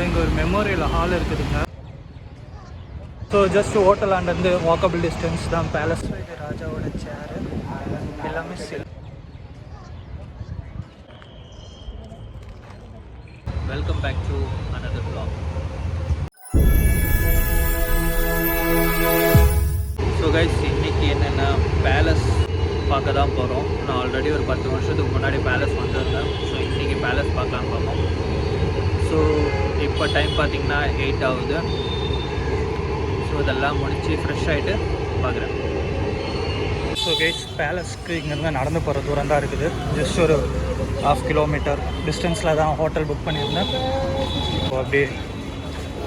இங்கே ஒரு memorial hall இருக்குதுங்க. ஸோ ஜஸ்ட் ஹோட்டலாண்டேருந்து வாக்கபிள் டிஸ்டன்ஸ் தான் பேலஸ். இது ராஜாவோட சேரு எல்லாமே welcome back to another vlog. So guys, இன்றைக்கி என்னென்ன பேலஸ் பார்க்க தான் போகிறோம். நான் ஆல்ரெடி ஒரு 10 வருஷத்துக்கு முன்னாடி பேலஸ் வந்திருந்தேன். ஸோ இன்றைக்கி பேலஸ் பார்க்கலாம் பார்ப்போம். ஸோ இப்போ டைம் பார்த்திங்கன்னா 8 ஆகுது. ஸோ இதெல்லாம் முடித்து ஃப்ரெஷ் ஆகிட்டு பார்க்குறேன். ஸோ கைஸ், பேலஸ்க்கு இங்கேருந்து நடந்து போகிற தூரம் தான் இருக்குது. ஜஸ்ட் ஒரு 1/2 கிலோமீட்டர் டிஸ்டன்ஸில் தான் ஹோட்டல் புக் பண்ணியிருந்தேன். ஸோ அப்படியே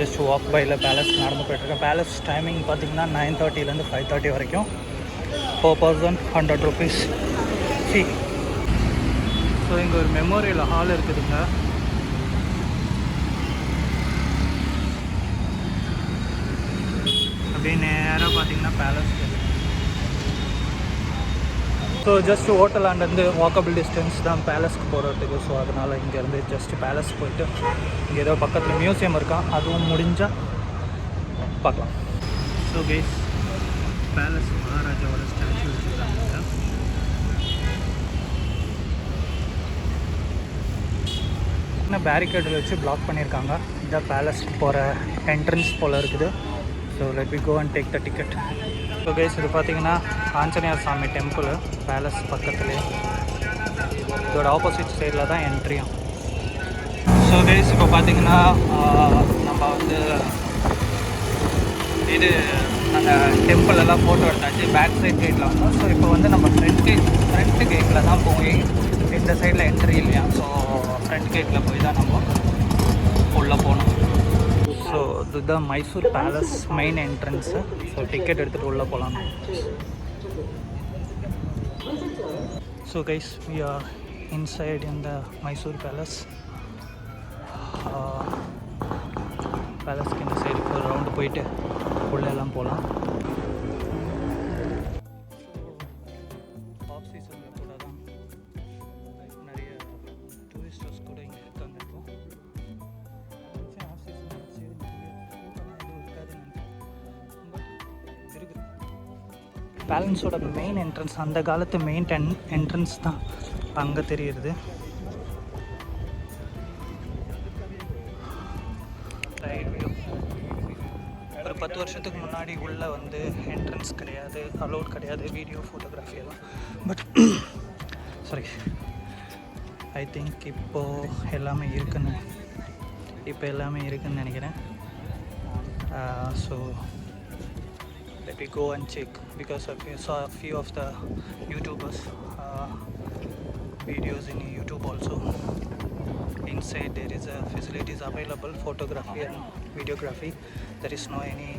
ஜஸ்ட் வாக் பையில் பேலஸ்க்கு நடந்து போய்ட்டுருக்கேன். பேலஸ் டைமிங் பார்த்திங்கன்னா 9:30 to 5:30 வரைக்கும். per person 100 rupees fee. So இங்கே ஒரு மெமோரியல் ஹால் இருக்குதுங்க. அப்படியே நேராக பார்த்தீங்கன்னா பேலஸ். ஸோ ஜஸ்ட் ஹோட்டலாண்டேருந்து வாக்கபிள் டிஸ்டன்ஸ் தான் பேலஸ்க்கு போகிறதுக்கு. ஸோ அதனால் இங்கேருந்து ஜஸ்ட் பேலஸ் போயிட்டு இங்கே ஏதோ பக்கத்தில் மியூசியம் இருக்கான், அதுவும் முடிஞ்சால் பார்க்கலாம். ஸோ கைஸ், பேலஸ் மகாராஜாவோட ஸ்டாச்சு வச்சுருக்காங்க. பேரிகேடில் வச்சு பிளாக் பண்ணியிருக்காங்க. இதான் பேலஸ் போகிற என்ட்ரன்ஸ் போல் இருக்குது. So let we go and take the ticket. So guys, இது பார்த்திங்கன்னா ஆஞ்சநேயர் சாமி டெம்பிள் பேலஸ் பக்கத்துலேயே. இதோட ஆப்போசிட் சைடில் தான் என்ட்ரியும். ஸோ கைஸ், இப்போ பார்த்திங்கன்னா நம்ம வந்து இது அந்த டெம்பிளெல்லாம் ஃபோட்டோ எடுத்தாச்சு. பேக் சைட் கேட்டில் வந்தோம். ஸோ இப்போ வந்து நம்ம ஃப்ரண்ட் கேட்டில் தான் போய் இந்த சைடில் என்ட்ரி இல்லையா. ஸோ ஃப்ரண்ட் கேட்டில் போய் தான் நம்ம உள்ளே போகணும். ஸோ இதுதான் Mysore palace main entrance. So ticket எடுத்துகிட்டு உள்ளே போகலாம். So guys, we are inside in the Mysore palace. பேலஸ்க்கு இந்த சைடு ஒரு ரவுண்டு போயிட்டு உள்ளே எல்லாம் போகலாம். ஆஃப் சீசனில் கூட தான் நிறைய டூரிஸ்டர்ஸ் கூட இங்கே இருக்காங்க. இப்போ ஆஃப் சீசன் பேலன்ஸோட மெயின் என்ட்ரன்ஸ், அந்த காலத்து மெயின் என்ட்ரன்ஸ் தான் அங்கே தெரியுது. ஒரு 10 வருஷத்துக்கு முன்னாடி உள்ளே வந்து என்ட்ரன்ஸ் கிடையாது, அலோட் கிடையாது வீடியோ ஃபோட்டோகிராஃபி எல்லாம். பட் சாரி, ஐ திங்க் இப்போது எல்லாமே இருக்குன்னு நினைக்கிறேன். So let me go and check, because I saw a few of the YouTubers videos in YouTube also. Inside there is a facilities available, photography and videography. There is no any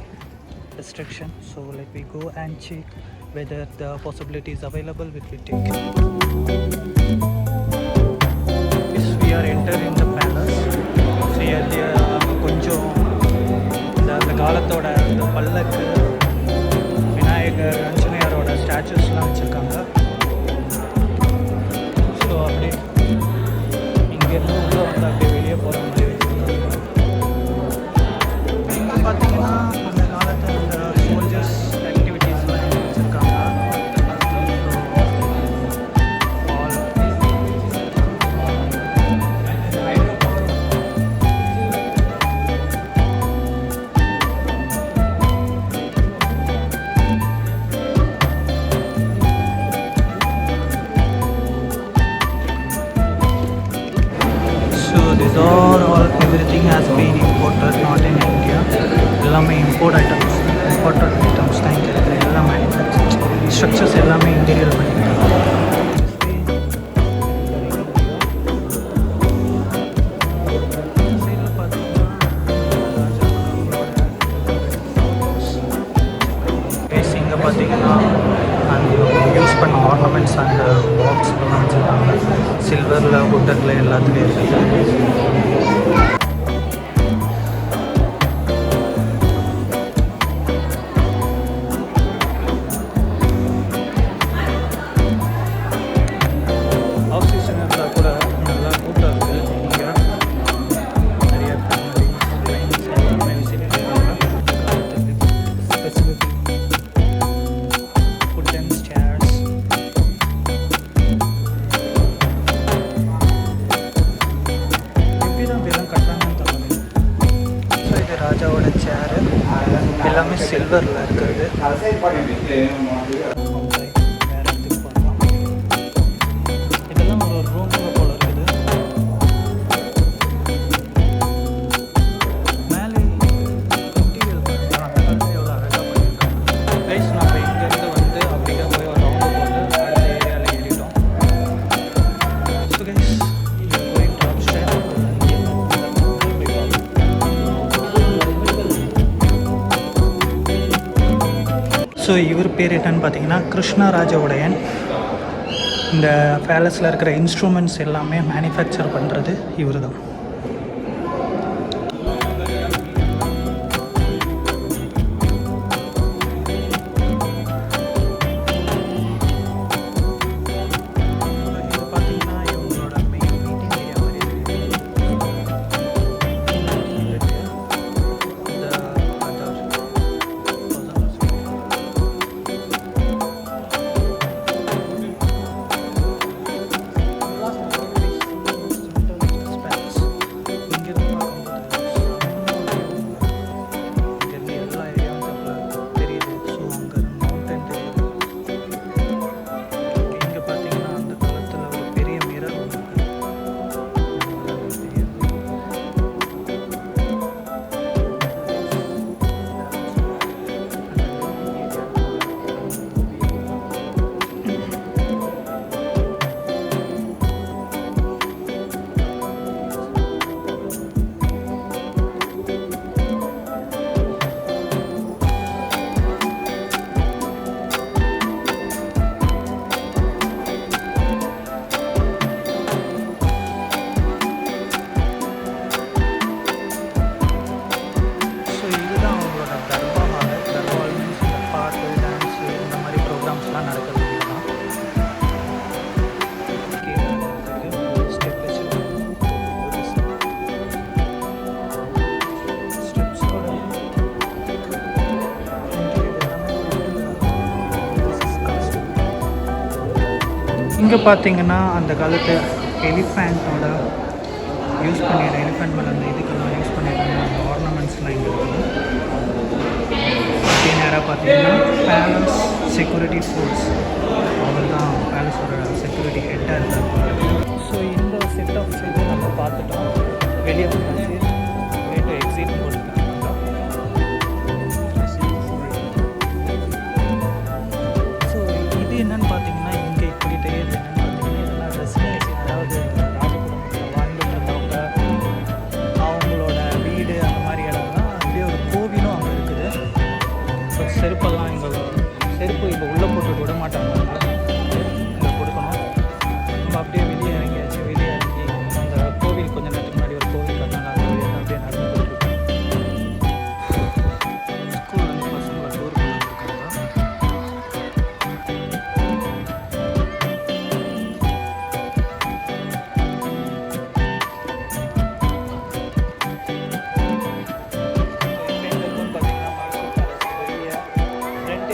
restriction. So let me go and check whether the possibility is available, which we take. Yes, we are entering the palace. So here கொஞ்சம் இந்த காலத்தோட இந்த பல்லக்கு, விநாயகர், ஆஞ்சநேயரோட ஸ்டாச்சுஸ்லாம் வச்சுருக்காங்க. So அப்படியே இங்கேருந்து உள்ளே வந்து அப்படியே வெளியே போகிற மாதிரி வச்சுருக்காங்க. இங்கே பார்த்தீங்கன்னா அந்த காலத்தில் இந்த சோல்ஜர்ஸ் ஆக்டிவிட்டீஸ்லாம் வச்சுருக்காங்க. These are all, everything has been imported, not in India. எல்லாமே இம்போர்ட் ஐட்டம்ஸ், இம்போர்ட்டட் ஐட்டம்ஸ் தான் இங்கே இருக்குது. எல்லாம் மேனுஃபேக்சர் ஸ்ட்ரக்சர்ஸ் எல்லாமே இன்டீரியர் பண்ணியிருக்காங்க. இங்கே பார்த்தீங்கன்னா அந்த யூஸ் பண்ண ஆர்னமெண்ட்ஸ் அந்த பாக்ஸ் எல்லாம் வச்சுருக்காங்க. சில்வரில், வுட்டனில் எல்லாத்துலேயும் இருக்குது. ஆஃப் சீசன் இருந்தால் கூட நல்லா கூட்டம் இருக்குது. இங்கே நிறைய ஃபேமிலிஸ் ராஜாவோட சேரு எல்லாமே சில்வரில் இருக்கிறது. இதெல்லாம் ஒரு ரூம் போல இருக்குது. மேலே இன்டீரியல் எவ்வளோ அழகாக பண்ணியிருக்காங்க. கைஸ் நம்ம இங்கேருந்து வந்து அப்படியே போய் ஒரு ரவுண்டு போட்டு அடுத்த ஏரியாவில் ஏறிட்டோம். So guys going to upstair. So இவர் பேர் என்னன்னு பார்த்தீங்கன்னா கிருஷ்ணராஜ உடையன். இந்த பேலஸில் இருக்கிற இன்ஸ்ட்ருமெண்ட்ஸ் எல்லாமே மேனுஃபேக்சர் பண்ணுறது இவர் தான். இது பார்த்தீங்கன்னா இவங்களோட மெயின் மீட்டிங் ஏரியா மாதிரி இருக்குது. இந்த அதர் இங்கே பார்த்தீங்கன்னா அந்த காலத்து எலிஃபேண்ட்டோட யூஸ் பண்ணிடுற எலிஃபேண்ட் மேலே அந்த இதுக்கெல்லாம் யூஸ் பண்ணிடுற அந்த ஆர்னமெண்ட்ஸ்லாம் இங்கே இருக்குது. அப்படியே நேராக பார்த்தீங்கன்னா பேலஸ் செக்யூரிட்டி ஃபோர்ஸ், அவர் தான் பேலஸோட செக்யூரிட்டி ஹெட்டாக இருக்கார். ஸோ இந்த செட் ஆஃப் இது நம்ம பார்த்துட்டோம். வெளியே வந்தாச்சு. ரேட்டு எக்ஸிட் போட்டுருக்காங்க. ஸோ இது என்னன்னு பார்த்தீங்கன்னா இங்கே இப்படி தெரியுது என்னென்னு பார்த்தீங்கன்னா இதெல்லாம் ரெசிடென்சி, அதாவது ராஜகுடும்பத்தில் வாழ்ந்துட்டு இருந்தவங்க அவங்களோட வீடு அந்த மாதிரி இடம்லாம். அப்படியே ஒரு கோவிலும் அங்கே இருக்குது. ஸோ செருப்பெல்லாம் இங்கே செருப்பு இப்போ உள்ளே போட்டு விட மாட்டாங்க, இங்கே கொடுக்கணும். நம்ம அப்படியே வெளியே இறங்கியாச்சு. வெளியே இறங்கி அந்த கோவில் கொஞ்சம் நேரத்துக்கு முன்னாடி ஒரு கோவில் கட்டினால அந்த வழியாக தான் அப்படியே நடந்து போயிட்டுருக்கோம். ஸ்கூல் வந்து பசங்களை டூர் பண்ணிட்டுருக்காங்க.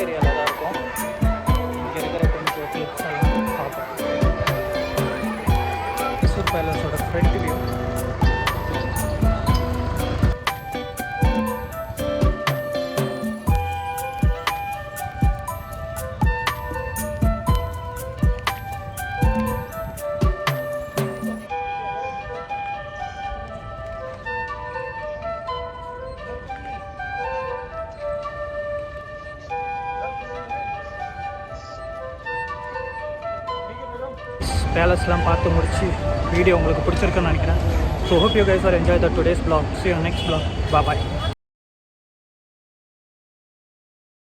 ஏரியாவில் தான் இருக்கும். இங்கே இருக்கிற கொஞ்சம் கிளிப்ஸ் எல்லாம் பார்ப்போம். மைசூர் பேலஸோட ஃப்ரண்ட் வியூ. பேலஸ்லாம் பார்த்து முடிச்சு வீடியோ உங்களுக்கு பிடிச்சிருக்குன்னு நினைக்கிறேன். So hope you guys are enjoy the today's vlog. See you next vlog. Bye bye.